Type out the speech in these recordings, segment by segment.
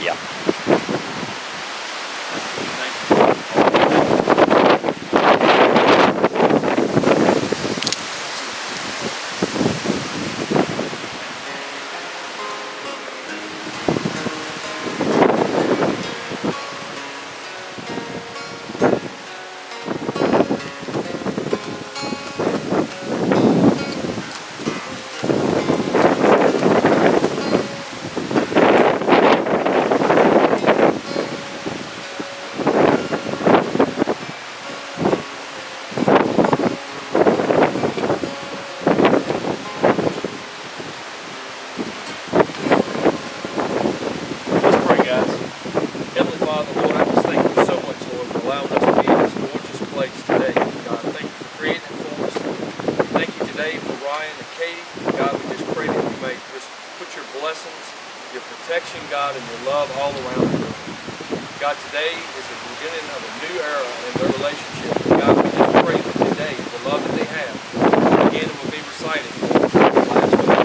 Yeah. God, and your love all around them. God, today is the beginning of a new era in their relationship. God, we just pray that today, the love that they have, again, will be recited last week.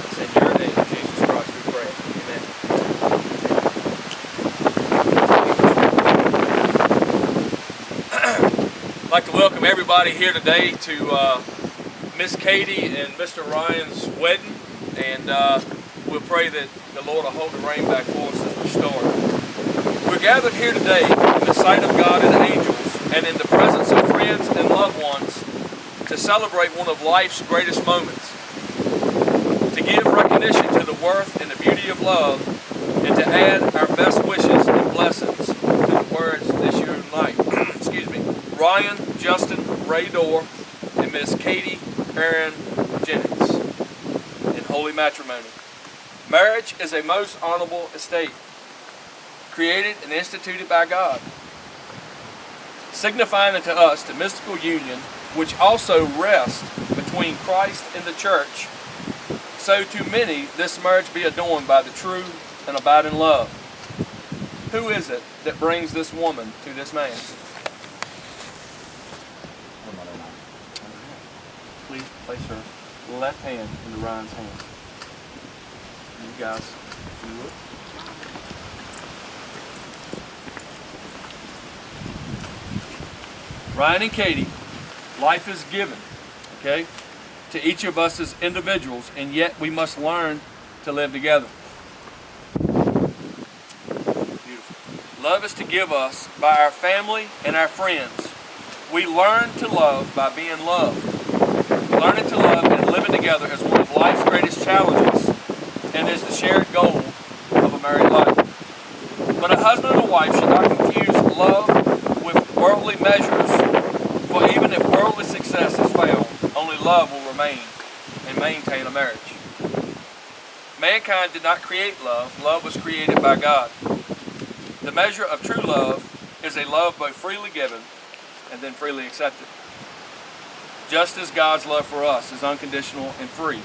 It's in your name, Jesus Christ, we pray. Amen. I'd like to welcome everybody here today to Miss Katie and Mr. Ryan's wedding, and we'll pray that the Lord will hold the rain back for us as we start. We're gathered here today in the sight of God and angels and in the presence of friends and loved ones to celebrate one of life's greatest moments, to give recognition to the worth and the beauty of love, and to add our best wishes and blessings to the words this year tonight. Excuse me. Ryan, Justin, Ray Dorr, and Miss Katie Aaron Jennings in holy matrimony. Marriage is a most honorable estate, created and instituted by God, signifying unto us the mystical union which also rests between Christ and the church. So to many this marriage be adorned by the true and abiding love. Who is it that brings this woman to this man? Please place her left hand into Ryan's hand. You guys do it. Ryan and Katie, life is given, okay, to each of us as individuals, and yet we must learn to live together. Beautiful. Love is to give us by our family and our friends. We learn to love by being loved. Learning to love and living together is one of life's greatest challenges, and is the shared goal of a married life. But a husband and a wife should not confuse love with worldly measures, for even if worldly successes fail, only love will remain and maintain a marriage. Mankind did not create love. Love was created by God. The measure of true love is a love both freely given and then freely accepted. Just as God's love for us is unconditional and free.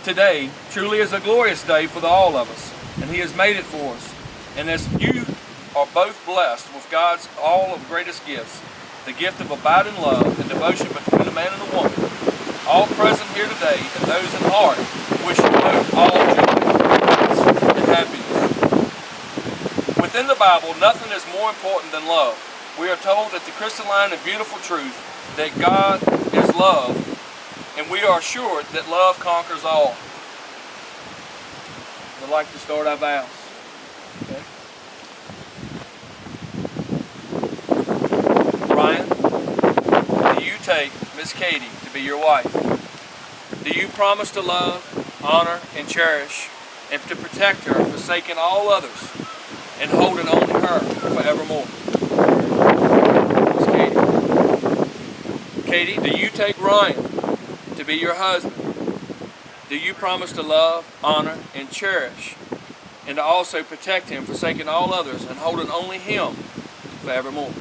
Today truly is a glorious day for all of us, and He has made it for us. And as you are both blessed with God's all of greatest gifts, the gift of abiding love and devotion between a man and a woman, all present here today and those in heart wish you both all joy and happiness. Within the Bible, nothing is more important than love. We are told that the crystalline and beautiful truth that God is love, and we are assured that love conquers all. We'd like to start our vows. Okay. Ryan, do you take Miss Katie to be your wife? Do you promise to love, honor, and cherish, and to protect her, forsaking all others, and holding on to her forevermore? Miss Katie. Katie, do you take Ryan to be your husband? Do you promise to love, honor, and cherish, and to also protect him, forsaking all others, and holding only him forevermore?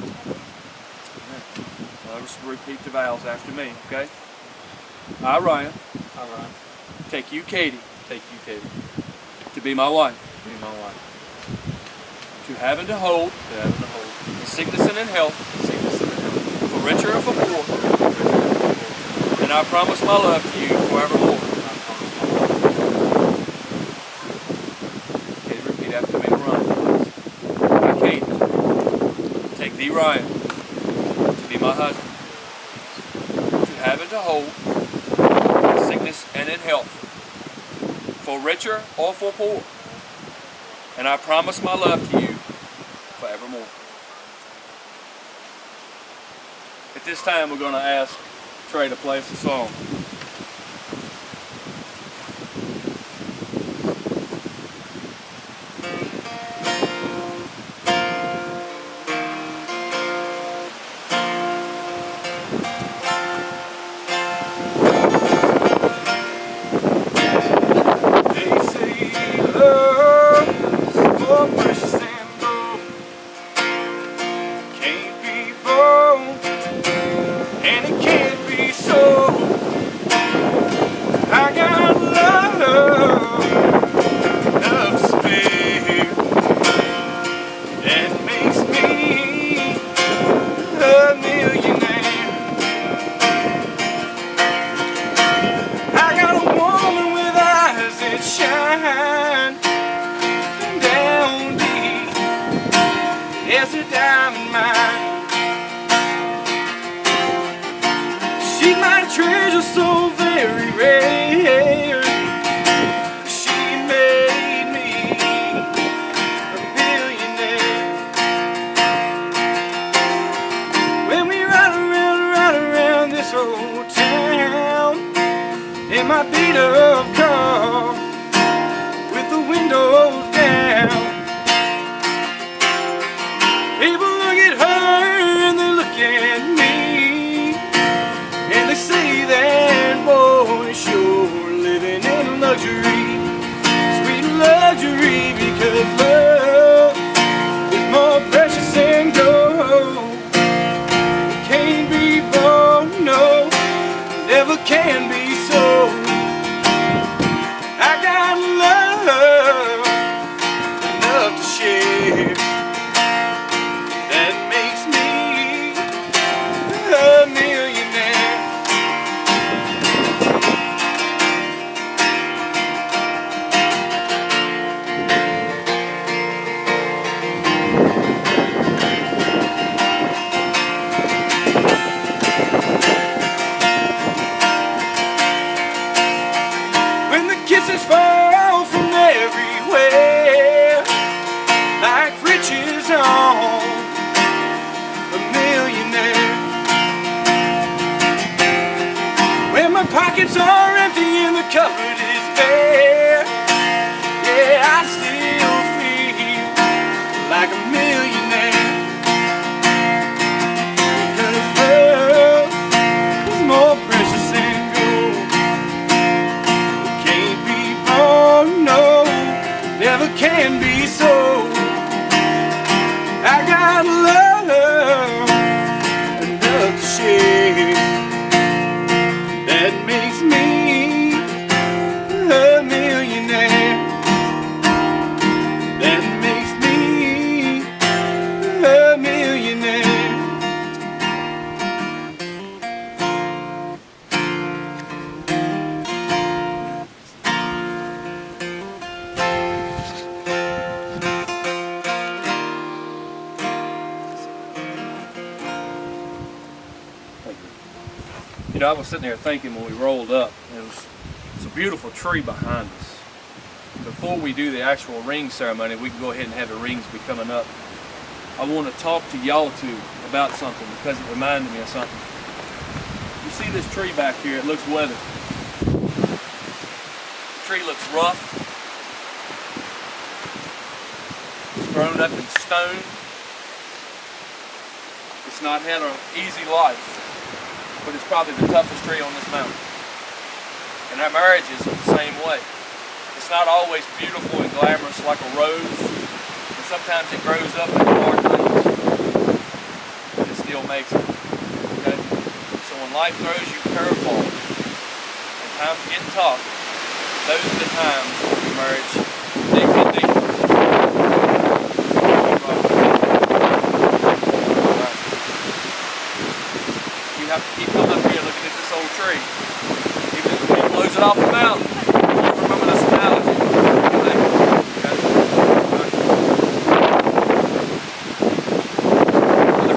Let's repeat the vows after me, okay? I, Ryan. I, Ryan. Take you, Katie. Take you, Katie. To be my wife. To be my wife. To have and to hold. To have and to hold. In sickness and in health. In sickness and in health. For richer and for poor. And I promise my love to you forevermore. Okay, repeat after me, Ryan. D. Ryan, to be my husband, to have and to hold, in sickness and in health, for richer or for poor. And I promise my love to you forevermore. At this time, we're going to ask Trey to play us a song. As a diamond mine, she's my treasure so very rare. She made me a millionaire. When we ride around this old town in my beat up car with the windows down. People look at her and they look at me, and they say that boy is sure living in luxury, sweet luxury, because love is more precious than gold. It can't be bought, no, never can be sold. I got love to share. Kisses fall from everywhere like riches on a millionaire. When my pockets are empty and the cupboard is bare, yeah, I still feel like a millionaire. Because love is more precious than never can be sold. I got love enough to share that makes me a millionaire. That makes me a millionaire. You know, I was sitting there thinking when we rolled up, it's a beautiful tree behind us. Before we do the actual ring ceremony, we can go ahead and have the rings be coming up. I want to talk to y'all two about something because it reminded me of something. You see this tree back here, it looks weathered. The tree looks rough. It's grown up in stone. It's not had an easy life, but it's probably the toughest tree on this mountain. And our marriages are the same way. It's not always beautiful and glamorous like a rose, and sometimes it grows up in hard things, but it still makes it. Okay? So when life throws you curveballs and times get tough, those are the times when your marriage digs in deep. Have to keep coming up here looking at this old tree. Even if the wind blows it off the mountain, you remember this analogy. Okay? The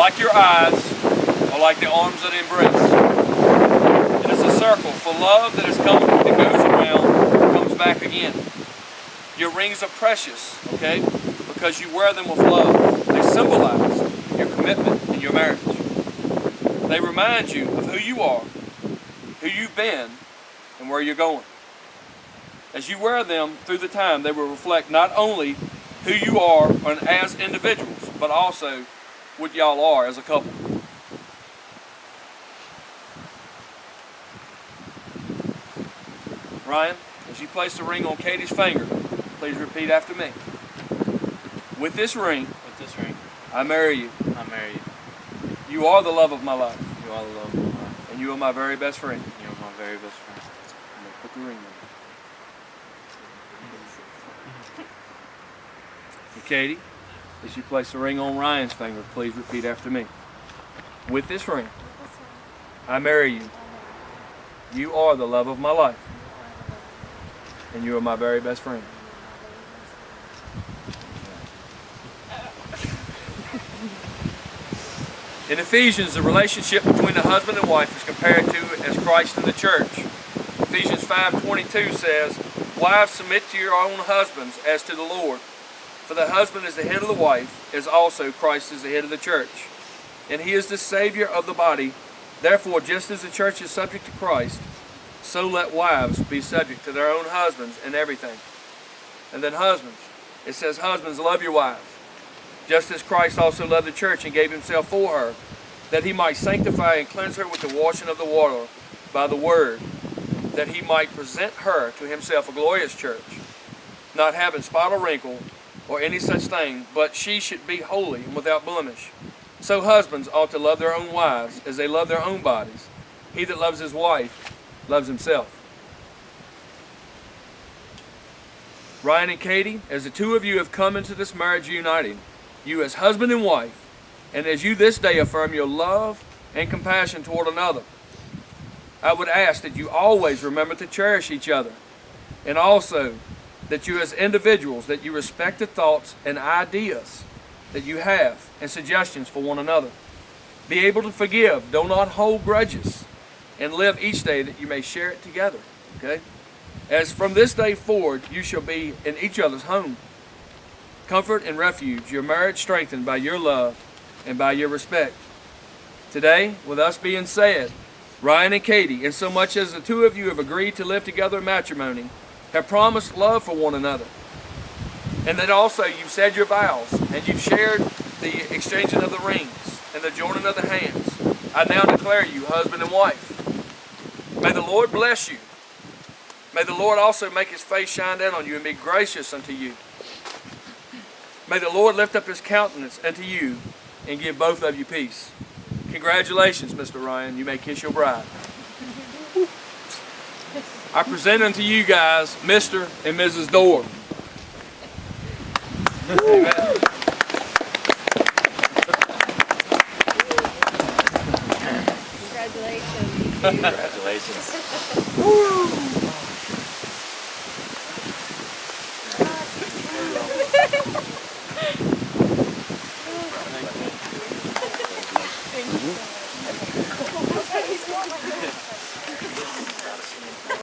like your eyes or like the arms that embrace. It is a circle for love that goes around, comes back again. Your rings are precious, okay, because you wear them with love. They symbolize your commitment in your marriage. They remind you of who you are, who you've been, and where you're going. As you wear them through the time, they will reflect not only who you are as individuals, but also what y'all are as a couple. Ryan, as you place the ring on Katie's finger, please repeat after me. With this ring, I marry you. I marry you. You are the love of my life. You are the love of my life. And you are my very best friend. You are my very best friend. I'm going to put the ring on. And Katie, as you place the ring on Ryan's finger, please repeat after me. With this ring, I marry you. You are the love of my life. And you are my very best friend. In Ephesians, the relationship between the husband and wife is compared to as Christ and the church. Ephesians 5:22 says, "Wives, submit to your own husbands as to the Lord. For the husband is the head of the wife, as also Christ is the head of the church. And he is the Savior of the body. Therefore, just as the church is subject to Christ, so let wives be subject to their own husbands in everything." And then husbands, it says, "Husbands, love your wives, just as Christ also loved the church and gave himself for her, that he might sanctify and cleanse her with the washing of the water by the word, that he might present her to himself a glorious church, not having spot or wrinkle or any such thing, but she should be holy and without blemish. So husbands ought to love their own wives as they love their own bodies. He that loves his wife loves himself." Ryan and Katie, as the two of you have come into this marriage uniting, you as husband and wife, and as you this day affirm your love and compassion toward another, I would ask that you always remember to cherish each other, and also that you as individuals, that you respect the thoughts and ideas that you have and suggestions for one another. Be able to forgive, do not hold grudges, and live each day that you may share it together, okay? As from this day forward, you shall be in each other's home. Comfort and refuge, your marriage strengthened by your love and by your respect. Today, with us being said, Ryan and Katie, insomuch as the two of you have agreed to live together in matrimony, have promised love for one another, and that also you've said your vows, and you've shared the exchanging of the rings and the joining of the hands, I now declare you husband and wife. May the Lord bless you. May the Lord also make his face shine down on you and be gracious unto you. May the Lord lift up his countenance unto you and give both of you peace. Congratulations, Mr. Ryan. You may kiss your bride. I present unto you guys Mr. and Mrs. Dorr. Amen. Congratulations. Congratulations. Thank you.